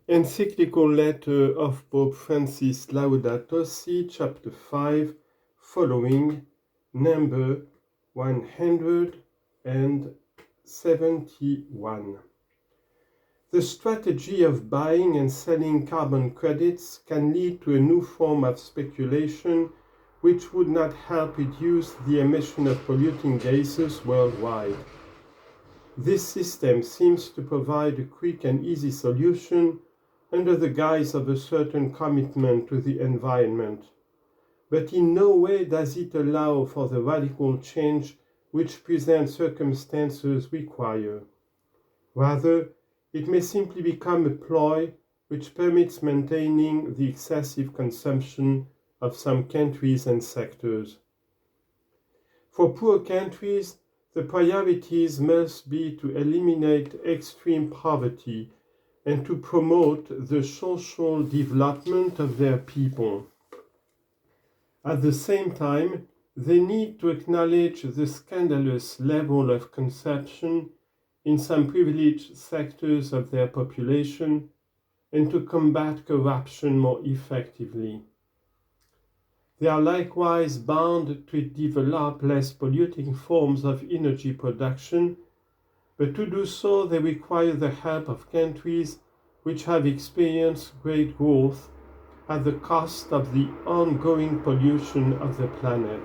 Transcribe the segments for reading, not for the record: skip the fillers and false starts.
Encyclical letter of Pope Francis Laudato Si, chapter 5, following, number 171. The strategy of buying and selling carbon credits can lead to a new form of speculation which would not help reduce the emission of polluting gases worldwide. This system seems to provide a quick and easy solution under the guise of a certain commitment to the environment. But in no way does it allow for the radical change which present circumstances require. Rather, it may simply become a ploy which permits maintaining the excessive consumption of some countries and sectors. For poor countries, the priorities must be to eliminate extreme poverty and to promote the social development of their people. At the same time, they need to acknowledge the scandalous level of consumption in some privileged sectors of their population and to combat corruption more effectively. They are likewise bound to develop less polluting forms of energy production, but to do so they require the help of countries which have experienced great growth at the cost of the ongoing pollution of the planet.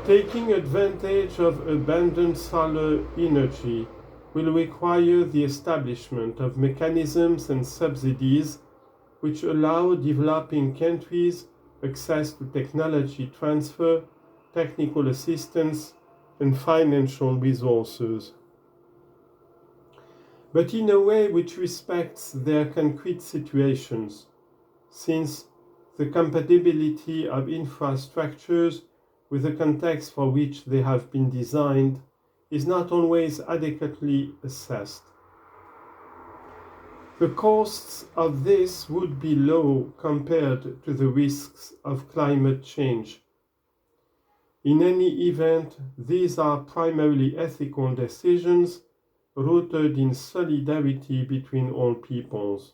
Taking advantage of abundant solar energy will require the establishment of mechanisms and subsidies which allow developing countries access to technology transfer, technical assistance, and financial resources, but in a way which respects their concrete situations, since the compatibility of infrastructures with the context for which they have been designed is not always adequately assessed. The costs of this would be low compared to the risks of climate change. In any event, these are primarily ethical decisions rooted in solidarity between all peoples.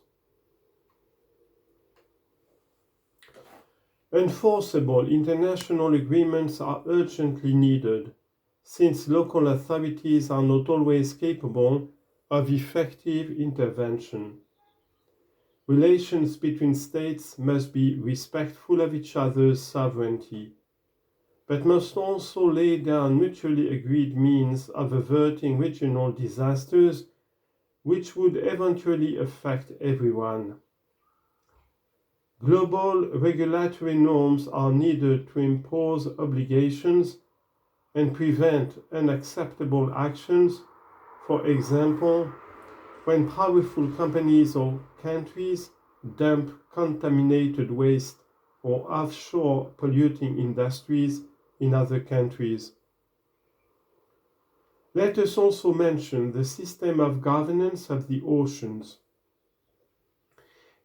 Enforceable international agreements are urgently needed, since local authorities are not always capable of effective intervention. Relations between states must be respectful of each other's sovereignty, but must also lay down mutually agreed means of averting regional disasters which would eventually affect everyone. Global regulatory norms are needed to impose obligations and prevent unacceptable actions, for example, when powerful companies or countries dump contaminated waste or offshore polluting industries in other countries. Let us also mention the system of governance of the oceans.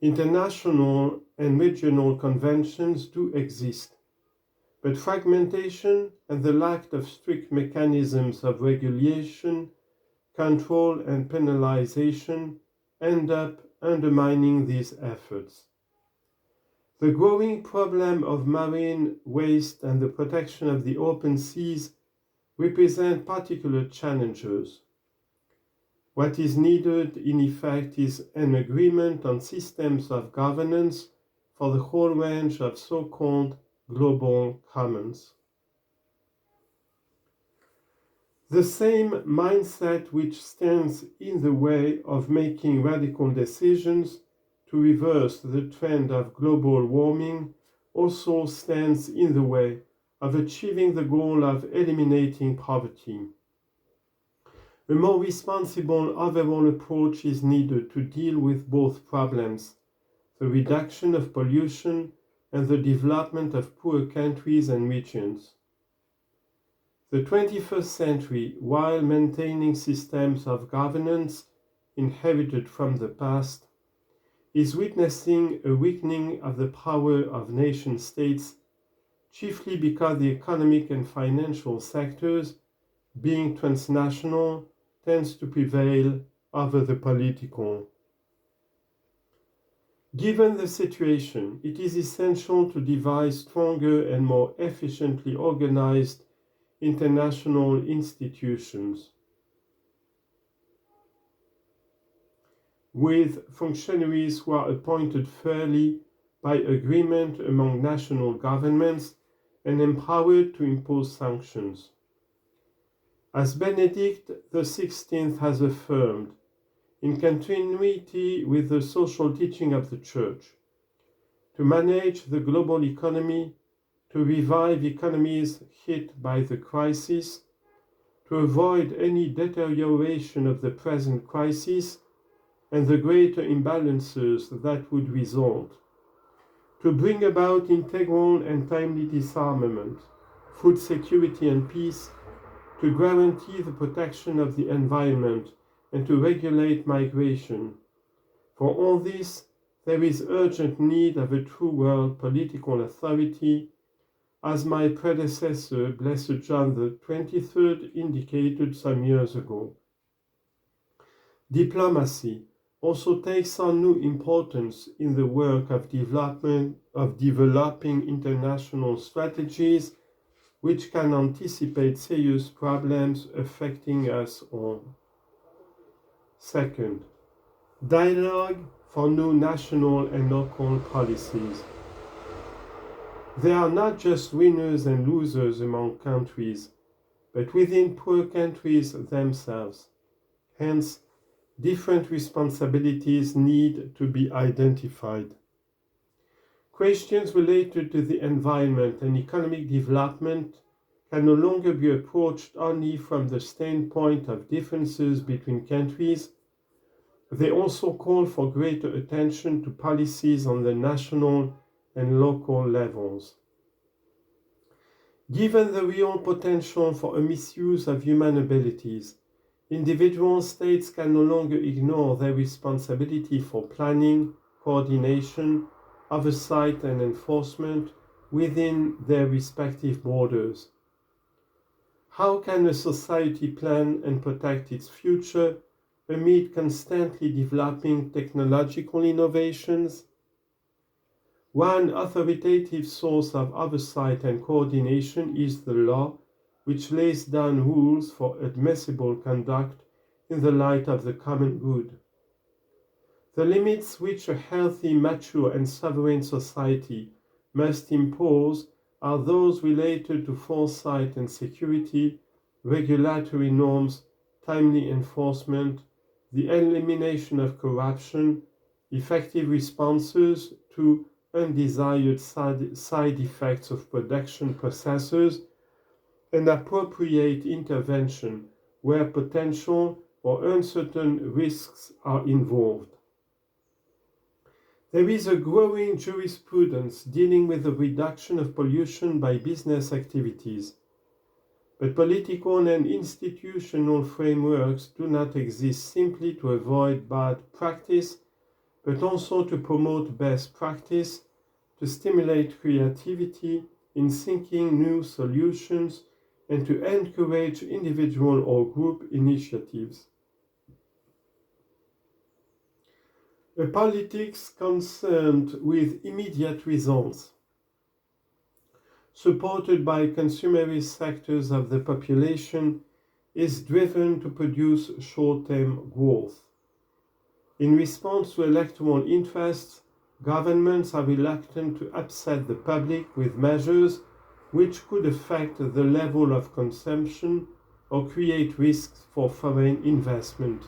International and regional conventions do exist, but fragmentation and the lack of strict mechanisms of regulation, control, and penalization end up undermining these efforts. The growing problem of marine waste and the protection of the open seas represent particular challenges. What is needed, in effect, is an agreement on systems of governance for the whole range of so-called global commons. The same mindset which stands in the way of making radical decisions to reverse the trend of global warming also stands in the way of achieving the goal of eliminating poverty. A more responsible overall approach is needed to deal with both problems, the reduction of pollution and the development of poor countries and regions. The 21st century, while maintaining systems of governance inherited from the past, is witnessing a weakening of the power of nation-states, chiefly because the economic and financial sectors, being transnational, tends to prevail over the political. Given the situation, it is essential to devise stronger and more efficiently organized international institutions with functionaries who are appointed fairly by agreement among national governments and empowered to impose sanctions. As Benedict XVI has affirmed, in continuity with the social teaching of the Church, to manage the global economy, to revive economies hit by the crisis, to avoid any deterioration of the present crisis and the greater imbalances that would result, to bring about integral and timely disarmament, food security and peace, to guarantee the protection of the environment and to regulate migration. For all this, there is urgent need of a true world political authority, as my predecessor, Blessed John XXIII, indicated some years ago. Diplomacy also takes on new importance in the work of developing international strategies which can anticipate serious problems affecting us all. Second, dialogue for new national and local policies. There are not just winners and losers among countries, but within poor countries themselves. Hence, different responsibilities need to be identified. Questions related to the environment and economic development can no longer be approached only from the standpoint of differences between countries. They also call for greater attention to policies on the national and local levels. Given the real potential for a misuse of human abilities, individual states can no longer ignore their responsibility for planning, coordination, oversight and enforcement within their respective borders. How can a society plan and protect its future amid constantly developing technological innovations? One authoritative source of oversight and coordination is the law, which lays down rules for admissible conduct in the light of the common good. The limits which a healthy, mature, and sovereign society must impose are those related to foresight and security, regulatory norms, timely enforcement, the elimination of corruption, effective responses to undesired side effects of production processes, and appropriate intervention where potential or uncertain risks are involved. There is a growing jurisprudence dealing with the reduction of pollution by business activities, but political and institutional frameworks do not exist simply to avoid bad practice, but also to promote best practice, to stimulate creativity in seeking new solutions, and to encourage individual or group initiatives. A politics concerned with immediate results, supported by consumerist sectors of the population, is driven to produce short-term growth. In response to electoral interests, governments are reluctant to upset the public with measures which could affect the level of consumption or create risks for foreign investment.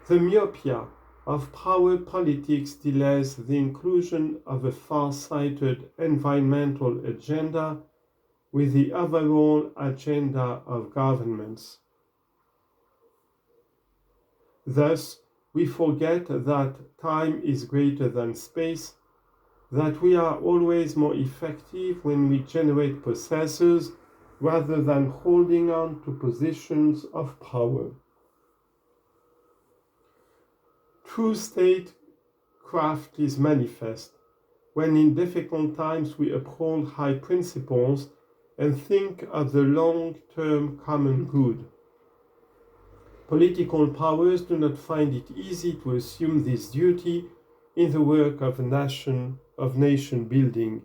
The myopia of power politics delays the inclusion of a far-sighted environmental agenda with the overall agenda of governments. Thus, we forget that time is greater than space, that we are always more effective when we generate processes rather than holding on to positions of power. True statecraft is manifest when in difficult times we uphold high principles and think of the long-term common good. Political powers do not find it easy to assume this duty in the work of nation building